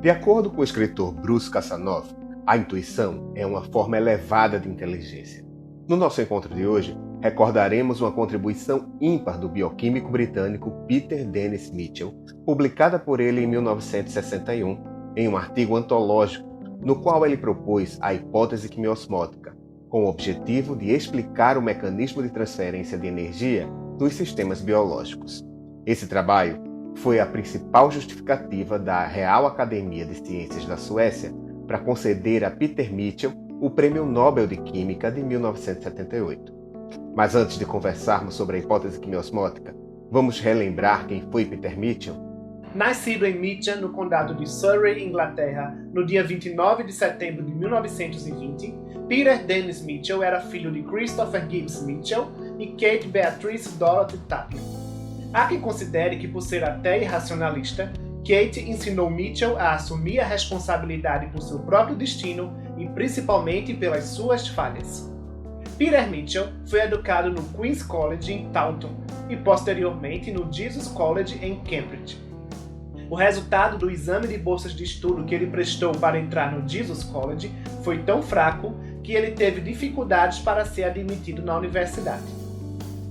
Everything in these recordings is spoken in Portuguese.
De acordo com o escritor Bruce Kasanoff, a intuição é uma forma elevada de inteligência. No nosso encontro de hoje, recordaremos uma contribuição ímpar do bioquímico britânico Peter Dennis Mitchell, publicada por ele em 1961, em um artigo antológico, no qual ele propôs a hipótese quimiosmótica, com o objetivo de explicar o mecanismo de transferência de energia dos sistemas biológicos. Esse trabalho foi a principal justificativa da Real Academia de Ciências da Suécia para conceder a Peter Mitchell o Prêmio Nobel de Química de 1978. Mas antes de conversarmos sobre a hipótese quimiosmótica, vamos relembrar quem foi Peter Mitchell? Nascido em Mitcham, no condado de Surrey, Inglaterra, no dia 29 de setembro de 1920, Peter Dennis Mitchell era filho de Christopher Gibbs Mitchell e Kate Beatrice Dorothy Tapia. Há quem considere que, por ser ateia e racionalista, Kate ensinou Mitchell a assumir a responsabilidade por seu próprio destino e principalmente pelas suas falhas. Peter Mitchell foi educado no Queen's College em Taunton e posteriormente no Jesus College em Cambridge. O resultado do exame de bolsas de estudo que ele prestou para entrar no Jesus College foi tão fraco que ele teve dificuldades para ser admitido na universidade.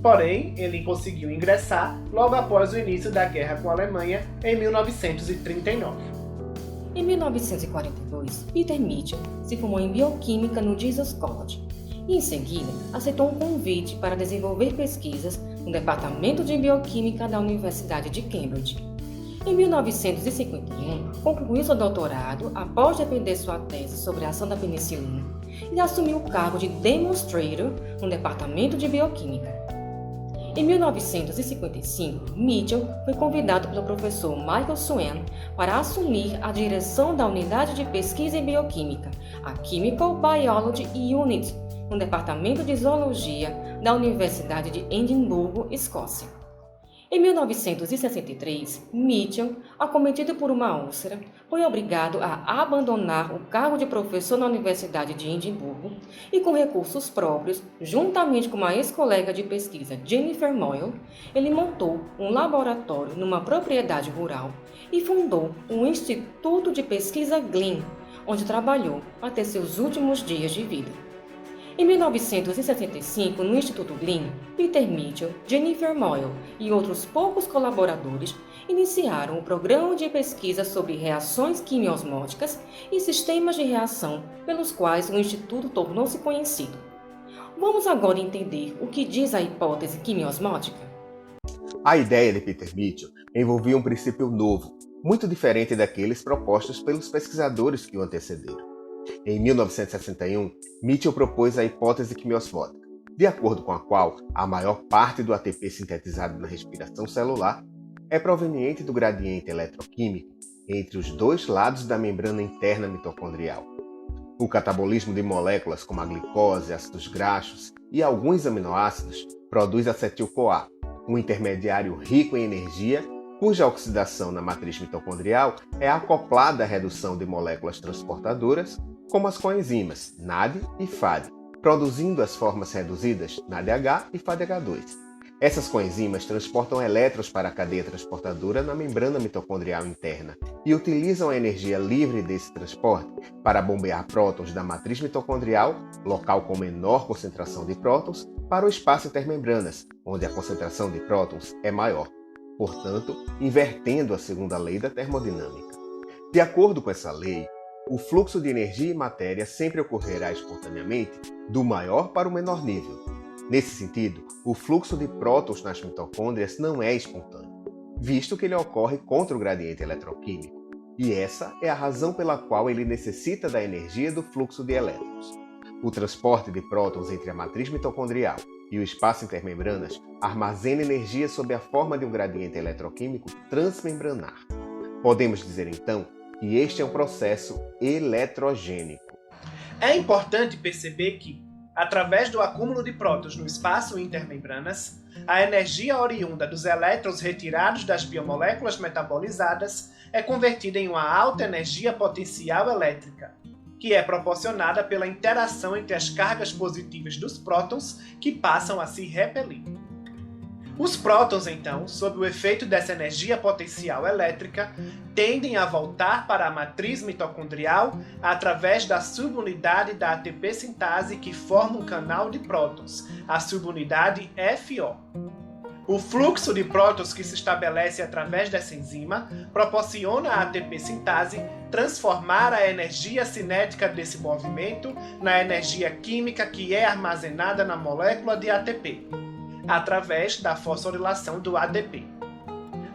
Porém, ele conseguiu ingressar logo após o início da guerra com a Alemanha em 1939. Em 1942, Peter Mitchell se formou em bioquímica no Jesus College e, em seguida, aceitou um convite para desenvolver pesquisas no Departamento de Bioquímica da Universidade de Cambridge. Em 1951, concluiu seu doutorado após defender sua tese sobre a ação da penicilina e assumiu o cargo de Demonstrator no Departamento de Bioquímica. Em 1955, Mitchell foi convidado pelo professor Michael Swain para assumir a direção da Unidade de Pesquisa em Bioquímica, a Chemical Biology Unit, no Departamento de Zoologia da Universidade de Edimburgo, Escócia. Em 1963, Mitchell, acometido por uma úlcera, foi obrigado a abandonar o cargo de professor na Universidade de Edimburgo e, com recursos próprios, juntamente com uma ex-colega de pesquisa, Jennifer Moyle, ele montou um laboratório numa propriedade rural e fundou o Instituto de Pesquisa Glenn, onde trabalhou até seus últimos dias de vida. Em 1965, no Instituto Glenn, Peter Mitchell, Jennifer Moyle e outros poucos colaboradores iniciaram o programa de pesquisa sobre reações quimiosmóticas e sistemas de reação pelos quais o Instituto tornou-se conhecido. Vamos agora entender o que diz a hipótese quimiosmótica? A ideia de Peter Mitchell envolvia um princípio novo, muito diferente daqueles propostos pelos pesquisadores que o antecederam. Em 1961, Mitchell propôs a hipótese quimiosmótica, de acordo com a qual a maior parte do ATP sintetizado na respiração celular é proveniente do gradiente eletroquímico entre os dois lados da membrana interna mitocondrial. O catabolismo de moléculas como a glicose, ácidos graxos e alguns aminoácidos produz acetil-CoA, um intermediário rico em energia cuja oxidação na matriz mitocondrial é acoplada à redução de moléculas transportadoras, como as coenzimas NAD e FAD, produzindo as formas reduzidas NADH e FADH2. Essas coenzimas transportam elétrons para a cadeia transportadora na membrana mitocondrial interna e utilizam a energia livre desse transporte para bombear prótons da matriz mitocondrial, local com menor concentração de prótons, para o espaço intermembranas, onde a concentração de prótons é maior, portanto, invertendo a segunda lei da termodinâmica. De acordo com essa lei, o fluxo de energia e matéria sempre ocorrerá espontaneamente do maior para o menor nível. Nesse sentido, o fluxo de prótons nas mitocôndrias não é espontâneo, visto que ele ocorre contra o gradiente eletroquímico, e essa é a razão pela qual ele necessita da energia do fluxo de elétrons. O transporte de prótons entre a matriz mitocondrial e o espaço intermembranas armazena energia sob a forma de um gradiente eletroquímico transmembranar. Podemos dizer então que este é um processo eletrogênico. É importante perceber que, através do acúmulo de prótons no espaço intermembranas, a energia oriunda dos elétrons retirados das biomoléculas metabolizadas é convertida em uma alta energia potencial elétrica, que é proporcionada pela interação entre as cargas positivas dos prótons que passam a se repelir. Os prótons, então, sob o efeito dessa energia potencial elétrica, tendem a voltar para a matriz mitocondrial através da subunidade da ATP sintase que forma um canal de prótons, a subunidade FO. O fluxo de prótons que se estabelece através dessa enzima proporciona à ATP sintase transformar a energia cinética desse movimento na energia química que é armazenada na molécula de ATP, através da fosforilação do ADP.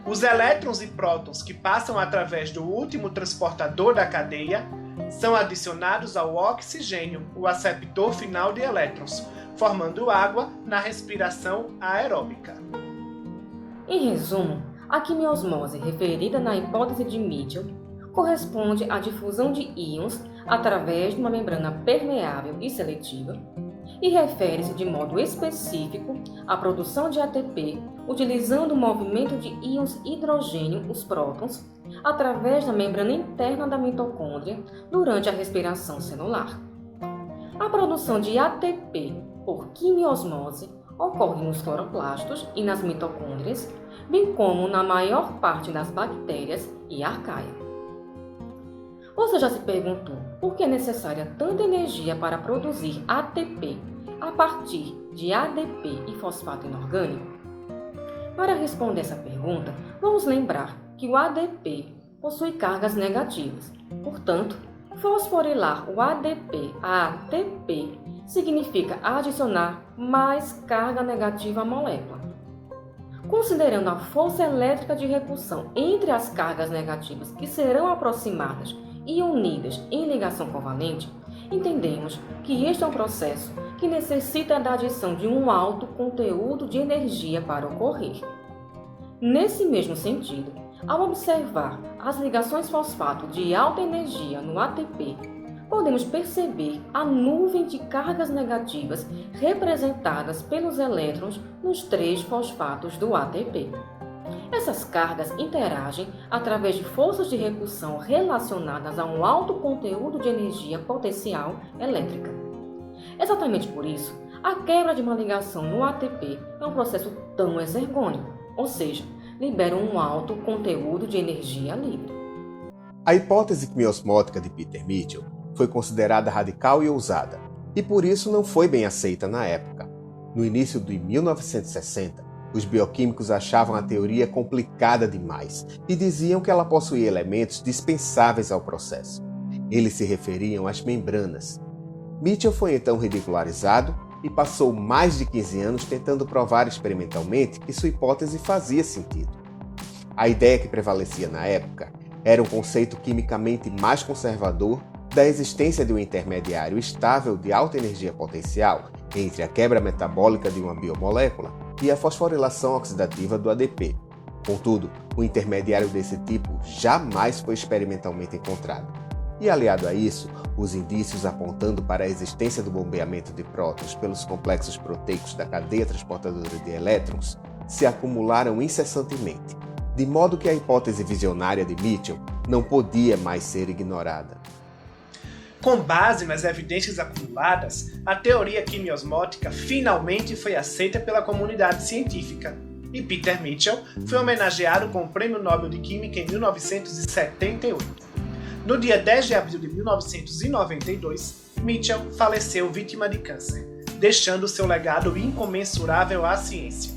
Os elétrons e prótons que passam através do último transportador da cadeia são adicionados ao oxigênio, o aceptor final de elétrons, formando água na respiração aeróbica. Em resumo, a quimiosmose referida na hipótese de Mitchell corresponde à difusão de íons através de uma membrana permeável e seletiva e refere-se de modo específico à produção de ATP utilizando o movimento de íons hidrogênio, os prótons, através da membrana interna da mitocôndria durante a respiração celular. A produção de ATP por quimiosmose ocorre nos cloroplastos e nas mitocôndrias, bem como na maior parte das bactérias e arcaia. Você já se perguntou por que é necessária tanta energia para produzir ATP a partir de ADP e fosfato inorgânico? Para responder essa pergunta, vamos lembrar que o ADP possui cargas negativas. Portanto, fosforilar o ADP a ATP significa adicionar mais carga negativa à molécula. Considerando a força elétrica de repulsão entre as cargas negativas que serão aproximadas e unidas em ligação covalente, entendemos que este é um processo que necessita da adição de um alto conteúdo de energia para ocorrer. Nesse mesmo sentido, ao observar as ligações fosfato de alta energia no ATP, podemos perceber a nuvem de cargas negativas representadas pelos elétrons nos 3 fosfatos do ATP. Essas cargas interagem através de forças de repulsão relacionadas a um alto conteúdo de energia potencial elétrica. Exatamente por isso, a quebra de uma ligação no ATP é um processo tão exergônico, ou seja, libera um alto conteúdo de energia livre. A hipótese quimiosmótica de Peter Mitchell foi considerada radical e ousada, e por isso não foi bem aceita na época. No início de 1960, os bioquímicos achavam a teoria complicada demais e diziam que ela possuía elementos dispensáveis ao processo. Eles se referiam às membranas. Mitchell foi então ridicularizado e passou mais de 15 anos tentando provar experimentalmente que sua hipótese fazia sentido. A ideia que prevalecia na época era um conceito quimicamente mais conservador da existência de um intermediário estável de alta energia potencial entre a quebra metabólica de uma biomolécula e a fosforilação oxidativa do ADP. Contudo, um intermediário desse tipo jamais foi experimentalmente encontrado. E aliado a isso, os indícios apontando para a existência do bombeamento de prótons pelos complexos proteicos da cadeia transportadora de elétrons se acumularam incessantemente, de modo que a hipótese visionária de Mitchell não podia mais ser ignorada. Com base nas evidências acumuladas, a teoria quimiosmótica finalmente foi aceita pela comunidade científica, e Peter Mitchell foi homenageado com o Prêmio Nobel de Química em 1978. No dia 10 de abril de 1992, Mitchell faleceu vítima de câncer, deixando seu legado incomensurável à ciência.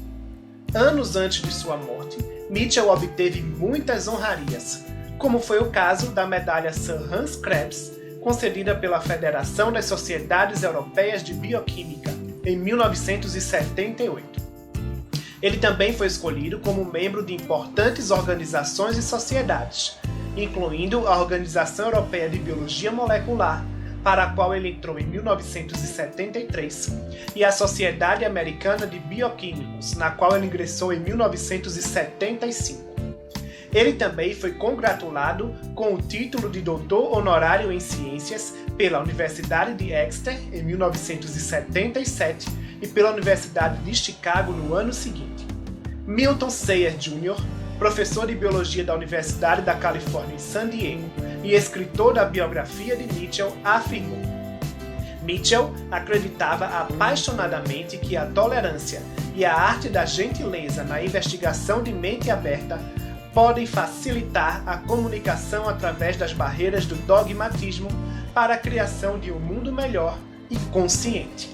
Anos antes de sua morte, Mitchell obteve muitas honrarias, como foi o caso da medalha Sir Hans Krebs, concedida pela Federação das Sociedades Europeias de Bioquímica, em 1978. Ele também foi escolhido como membro de importantes organizações e sociedades, incluindo a Organização Europeia de Biologia Molecular, para a qual ele entrou em 1973, e a Sociedade Americana de Bioquímicos, na qual ele ingressou em 1975. Ele também foi congratulado com o título de doutor honorário em ciências pela Universidade de Exeter em 1977 e pela Universidade de Chicago no ano seguinte. Milton Sayer Jr., professor de biologia da Universidade da Califórnia em San Diego e escritor da biografia de Mitchell, afirmou: Mitchell acreditava apaixonadamente que a tolerância e a arte da gentileza na investigação de mente aberta podem facilitar a comunicação através das barreiras do dogmatismo para a criação de um mundo melhor e consciente.